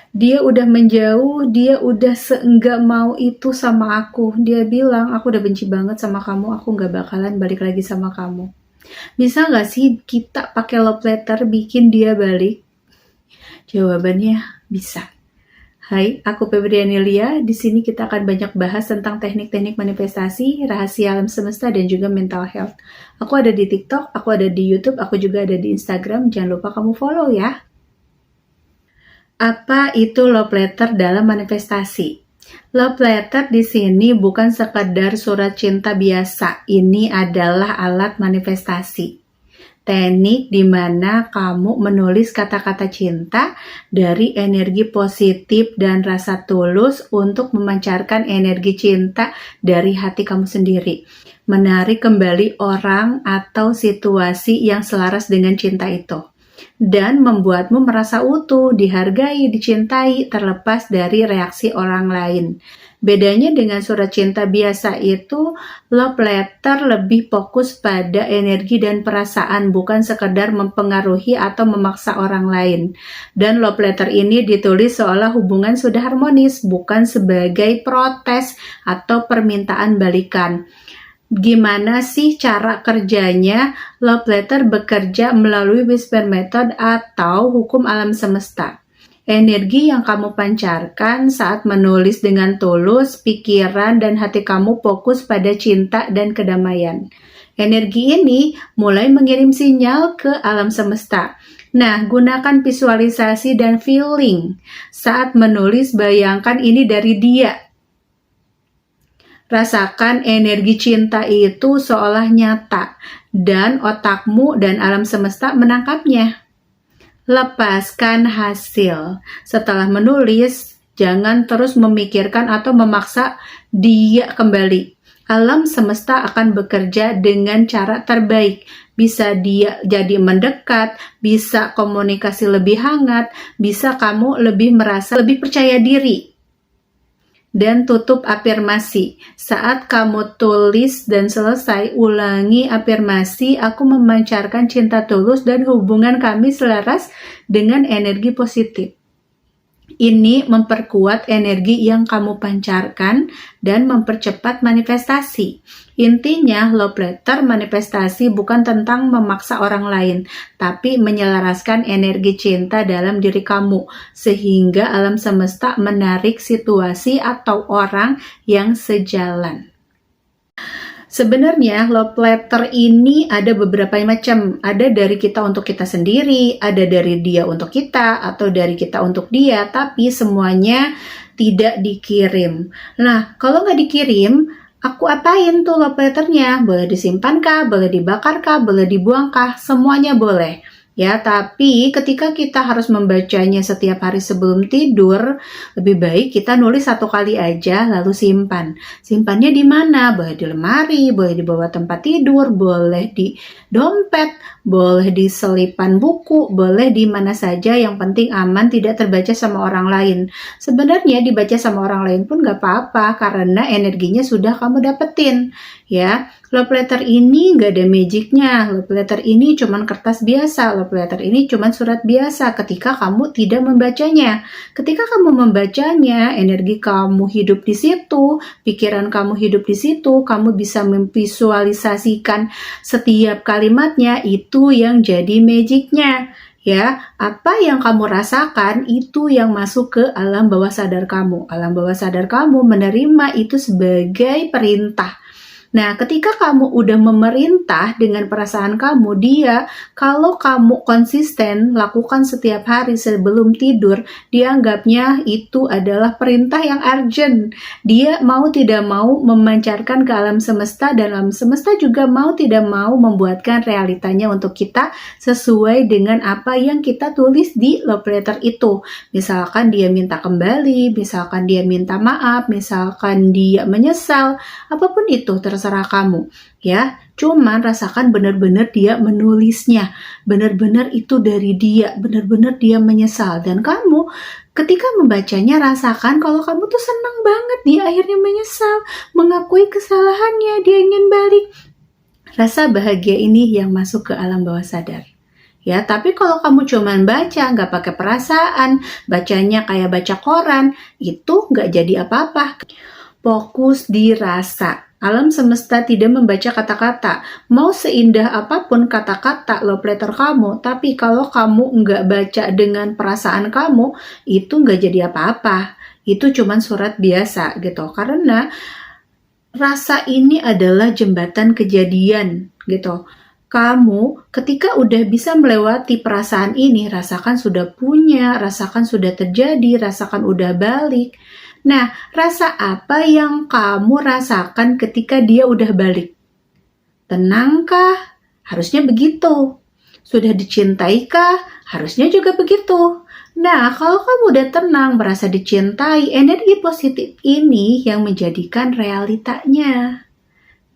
Dia udah menjauh, dia udah seenggak mau itu sama aku. Dia bilang, aku udah benci banget sama kamu, aku gak bakalan balik lagi sama kamu. Bisa gak sih kita pakai love letter bikin dia balik? Jawabannya bisa. Hai, aku Febriani Lia. Di sini kita akan banyak bahas tentang teknik-teknik manifestasi, rahasia alam semesta, dan juga mental health. Aku ada di TikTok, aku ada di YouTube, aku juga ada di Instagram. Jangan lupa kamu follow ya. Apa itu love letter dalam manifestasi? Love letter di sini bukan sekadar surat cinta biasa. Ini adalah alat manifestasi. Teknik di mana kamu menulis kata-kata cinta dari energi positif dan rasa tulus untuk memancarkan energi cinta dari hati kamu sendiri. Menarik kembali orang atau situasi yang selaras dengan cinta itu. Dan membuatmu merasa utuh, dihargai, dicintai, terlepas dari reaksi orang lain. Bedanya dengan surat cinta biasa itu, love letter lebih fokus pada energi dan perasaan, bukan sekedar mempengaruhi atau memaksa orang lain. Dan love letter ini ditulis seolah hubungan sudah harmonis, bukan sebagai protes atau permintaan balikan. Gimana sih cara kerjanya? Love letter bekerja melalui whisper method atau hukum alam semesta. Energi yang kamu pancarkan saat menulis dengan tulus, pikiran dan hati kamu fokus pada cinta dan kedamaian. Energi ini mulai mengirim sinyal ke alam semesta. Nah, gunakan visualisasi dan feeling. Saat menulis, bayangkan ini dari dia. Rasakan energi cinta itu seolah nyata, dan otakmu dan alam semesta menangkapnya. Lepaskan hasil. Setelah menulis, jangan terus memikirkan atau memaksa dia kembali. Alam semesta akan bekerja dengan cara terbaik. Bisa dia jadi mendekat, bisa komunikasi lebih hangat, bisa kamu lebih merasa lebih percaya diri. Dan tutup afirmasi. Saat kamu tulis dan selesai, ulangi afirmasi, aku memancarkan cinta tulus dan hubungan kami selaras dengan energi positif. Ini memperkuat energi yang kamu pancarkan dan mempercepat manifestasi. Intinya, love letter manifestasi bukan tentang memaksa orang lain, tapi menyelaraskan energi cinta dalam diri kamu, sehingga alam semesta menarik situasi atau orang yang sejalan. Sebenarnya love letter ini ada beberapa macam. Ada dari kita untuk kita sendiri, ada dari dia untuk kita, atau dari kita untuk dia, tapi semuanya tidak dikirim. Nah, kalau nggak dikirim, aku apain tuh love letternya? Boleh disimpan kah? Boleh dibakar kah? Boleh dibuang kah? Semuanya boleh. Ya, tapi ketika kita harus membacanya setiap hari sebelum tidur, lebih baik kita nulis satu kali aja lalu simpan. Simpannya di mana? Boleh di lemari, boleh di bawah tempat tidur, boleh di dompet, boleh di selipan buku, boleh di mana saja, yang penting aman, tidak terbaca sama orang lain. Sebenarnya dibaca sama orang lain pun gak apa-apa karena energinya sudah kamu dapetin. Ya, love letter ini gak ada magicnya. Love letter ini cuman kertas biasa. Love letter ini cuman surat biasa ketika kamu tidak membacanya. Ketika kamu membacanya, energi kamu hidup di situ, pikiran kamu hidup di situ, kamu bisa memvisualisasikan setiap kalimatnya, itu yang jadi magicnya. Ya, apa yang kamu rasakan itu yang masuk ke alam bawah sadar kamu. Alam bawah sadar kamu menerima itu sebagai perintah. Nah, ketika kamu udah memerintah dengan perasaan kamu, dia, kalau kamu konsisten lakukan setiap hari sebelum tidur, dianggapnya itu adalah perintah yang urgent. Dia mau tidak mau memancarkan ke alam semesta, dan alam semesta juga mau tidak mau membuatkan realitanya untuk kita sesuai dengan apa yang kita tulis di love letter itu. Misalkan dia minta kembali, misalkan dia minta maaf, misalkan dia menyesal, apapun itu terserah kamu ya. Cuman rasakan benar-benar dia menulisnya, benar-benar itu dari dia, benar-benar dia menyesal. Dan kamu ketika membacanya rasakan kalau kamu tuh senang banget dia akhirnya menyesal, mengakui kesalahannya, dia ingin balik. Rasa bahagia ini yang masuk ke alam bawah sadar. ya. Tapi kalau kamu cuman baca, nggak pakai perasaan, bacanya kayak baca koran, itu nggak jadi apa-apa. Fokus di rasa. Alam semesta tidak membaca kata-kata. Mau seindah apapun kata-kata love letter kamu, tapi kalau kamu nggak baca dengan perasaan kamu, itu nggak jadi apa-apa. Itu cuman surat biasa gitu. Karena rasa ini adalah jembatan kejadian gitu. Kamu ketika udah bisa melewati perasaan ini, rasakan sudah punya, rasakan sudah terjadi, rasakan udah balik. Nah, rasa apa yang kamu rasakan ketika dia udah balik? Tenangkah? Harusnya begitu. Sudah dicintaikkah? Harusnya juga begitu. Nah, kalau kamu udah tenang, merasa dicintai, energi positif ini yang menjadikan realitanya.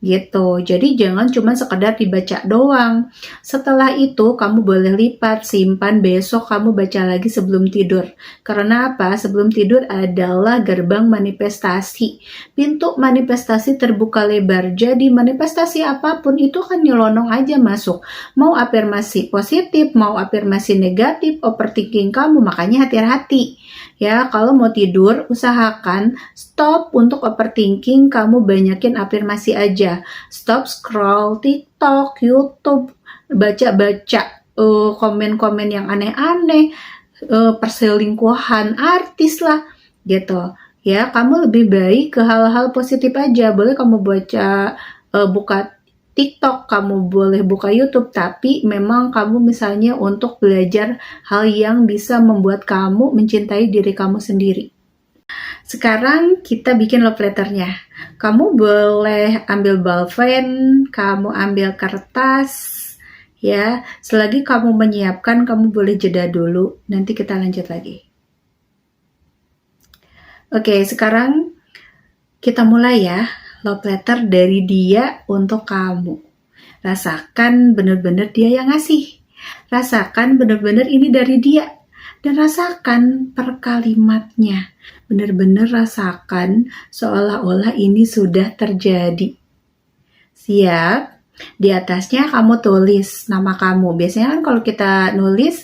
Gitu. Jadi jangan cuma sekedar dibaca doang. Setelah itu kamu boleh lipat, simpan, besok kamu baca lagi sebelum tidur. Karena apa? Sebelum tidur adalah gerbang manifestasi. Pintu manifestasi terbuka lebar. Jadi manifestasi apapun itu kan nyelonong aja masuk. Mau afirmasi positif, mau afirmasi negatif, overthinking kamu, makanya hati-hati. Ya, kalau mau tidur, usahakan stop untuk overthinking, kamu banyakin afirmasi aja. Stop scroll TikTok, YouTube, baca-baca komen-komen yang aneh-aneh, perselingkuhan artis lah, gitu. Ya, kamu lebih baik ke hal-hal positif aja. Boleh kamu baca, buka TikTok, kamu boleh buka YouTube, tapi memang kamu misalnya untuk belajar hal yang bisa membuat kamu mencintai diri kamu sendiri. Sekarang kita bikin love letternya. Kamu boleh ambil ballpen, kamu ambil kertas, ya. Selagi kamu menyiapkan, kamu boleh jeda dulu. Nanti kita lanjut lagi. Oke, sekarang kita mulai ya. Love letter dari dia untuk kamu. Rasakan benar-benar dia yang ngasih. Rasakan benar-benar ini dari dia. Dan rasakan per kalimatnya. Benar-benar rasakan seolah-olah ini sudah terjadi. Siap? Di atasnya kamu tulis nama kamu. Biasanya kan kalau kita nulis,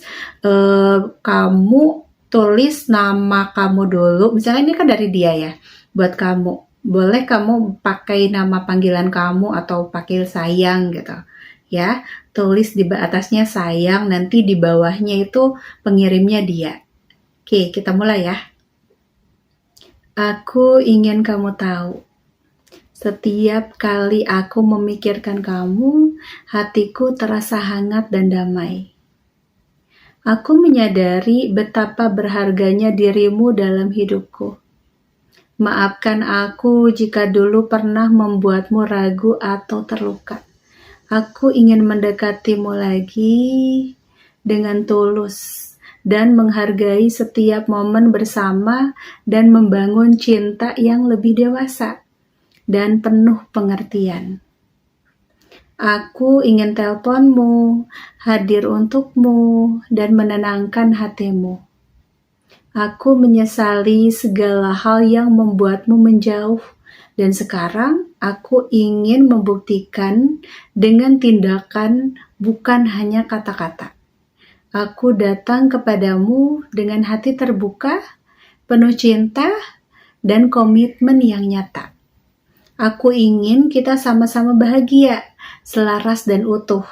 kamu tulis nama kamu dulu. Misalnya ini kan dari dia ya, buat kamu. Boleh kamu pakai nama panggilan kamu atau pakai sayang gitu. Ya, tulis di atasnya sayang, nanti di bawahnya itu pengirimnya dia. Oke, kita mulai ya. Aku ingin kamu tahu. Setiap kali aku memikirkan kamu, hatiku terasa hangat dan damai. Aku menyadari betapa berharganya dirimu dalam hidupku. Maafkan aku jika dulu pernah membuatmu ragu atau terluka. Aku ingin mendekatimu lagi dengan tulus dan menghargai setiap momen bersama dan membangun cinta yang lebih dewasa dan penuh pengertian. Aku ingin teleponmu, hadir untukmu, dan menenangkan hatimu. Aku menyesali segala hal yang membuatmu menjauh, dan sekarang aku ingin membuktikan dengan tindakan, bukan hanya kata-kata. Aku datang kepadamu dengan hati terbuka, penuh cinta, dan komitmen yang nyata. Aku ingin kita sama-sama bahagia, selaras dan utuh.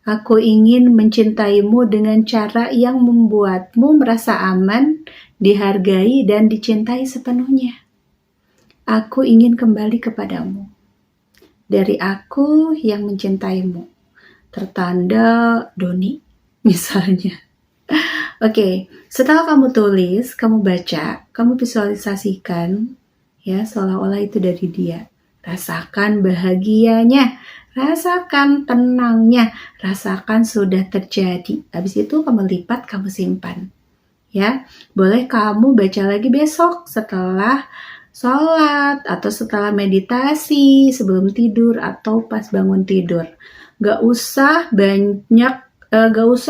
Aku ingin mencintaimu dengan cara yang membuatmu merasa aman, dihargai, dan dicintai sepenuhnya. Aku ingin kembali kepadamu. Dari aku yang mencintaimu. Tertanda Doni, misalnya. Oke, setelah kamu tulis, kamu baca, kamu visualisasikan, ya, seolah-olah itu dari dia. Rasakan bahagianya, rasakan tenangnya, rasakan sudah terjadi. Habis itu kamu lipat, kamu simpan. Ya, boleh kamu baca lagi besok setelah sholat atau setelah meditasi, sebelum tidur atau pas bangun tidur. Gak usah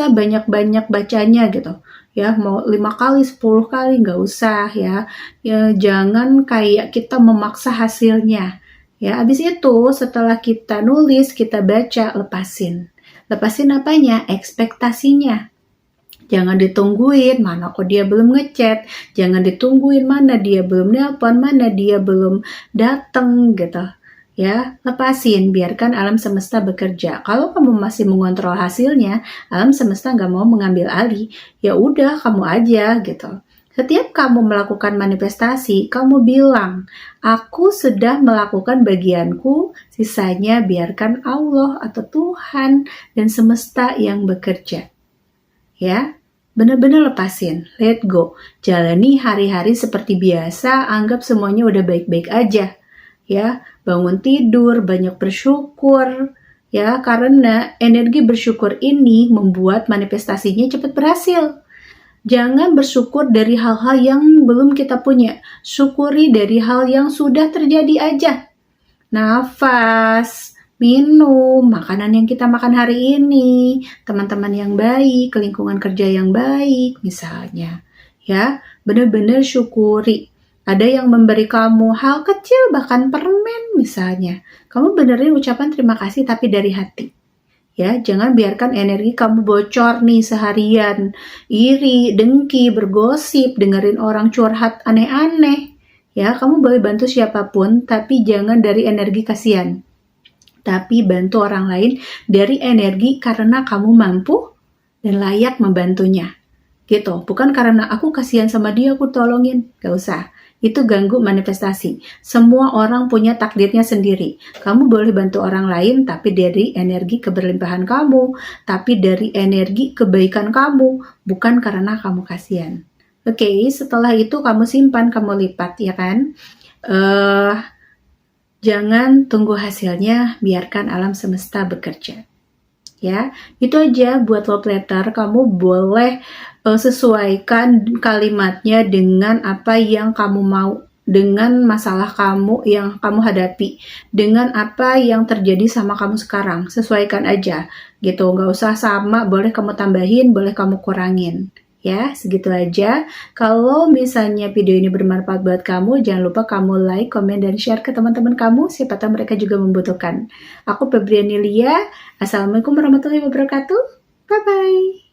banyak bacanya gitu. Ya, mau 5 kali, 10 kali, gak usah ya. Ya, jangan kayak kita memaksa hasilnya. Ya, habis itu setelah kita nulis, kita baca, lepasin. Lepasin apanya? Ekspektasinya. Jangan ditungguin, mana kok dia belum ngechat. Jangan ditungguin, mana dia belum nelpon, mana dia belum datang gitu. Ya, lepasin, biarkan alam semesta bekerja. Kalau kamu masih mengontrol hasilnya, alam semesta nggak mau mengambil alih, ya udah kamu aja gitu. Setiap kamu melakukan manifestasi, kamu bilang, aku sudah melakukan bagianku, sisanya biarkan Allah atau Tuhan dan semesta yang bekerja. Ya, benar-benar lepasin, let go. Jalani hari-hari seperti biasa, anggap semuanya udah baik-baik aja. Ya, bangun tidur, banyak bersyukur. Ya, karena energi bersyukur ini membuat manifestasinya cepat berhasil. Jangan bersyukur dari hal-hal yang belum kita punya. Syukuri dari hal yang sudah terjadi aja. Nafas, minum, makanan yang kita makan hari ini, teman-teman yang baik, lingkungan kerja yang baik, misalnya. Ya, benar-benar syukuri. Ada yang memberi kamu hal kecil, bahkan permen misalnya. Kamu benerin ucapan terima kasih tapi dari hati. Ya, jangan biarkan energi kamu bocor nih seharian. Iri, dengki, bergosip, dengerin orang curhat aneh-aneh. Ya, kamu boleh bantu siapapun, tapi jangan dari energi kasihan. Tapi bantu orang lain dari energi karena kamu mampu dan layak membantunya. Gitu, bukan karena aku kasihan sama dia, aku tolongin. Gak usah. Itu ganggu manifestasi. Semua orang punya takdirnya sendiri. Kamu boleh bantu orang lain, tapi dari energi keberlimpahan kamu, tapi dari energi kebaikan kamu, bukan karena kamu kasihan. Oke, setelah itu kamu simpan, kamu lipat, ya kan? Jangan tunggu hasilnya, biarkan alam semesta bekerja. Ya, itu aja buat love letter. Kamu boleh sesuaikan kalimatnya dengan apa yang kamu mau, dengan masalah kamu yang kamu hadapi, dengan apa yang terjadi sama kamu sekarang. Sesuaikan aja gitu, nggak usah sama, boleh kamu tambahin, boleh kamu kurangin. Ya, segitu aja. Kalau misalnya video ini bermanfaat buat kamu, jangan lupa kamu like, komen, dan share ke teman-teman kamu, siapa tahu mereka juga membutuhkan. Aku Febriani Lia. Assalamualaikum warahmatullahi wabarakatuh. Bye-bye.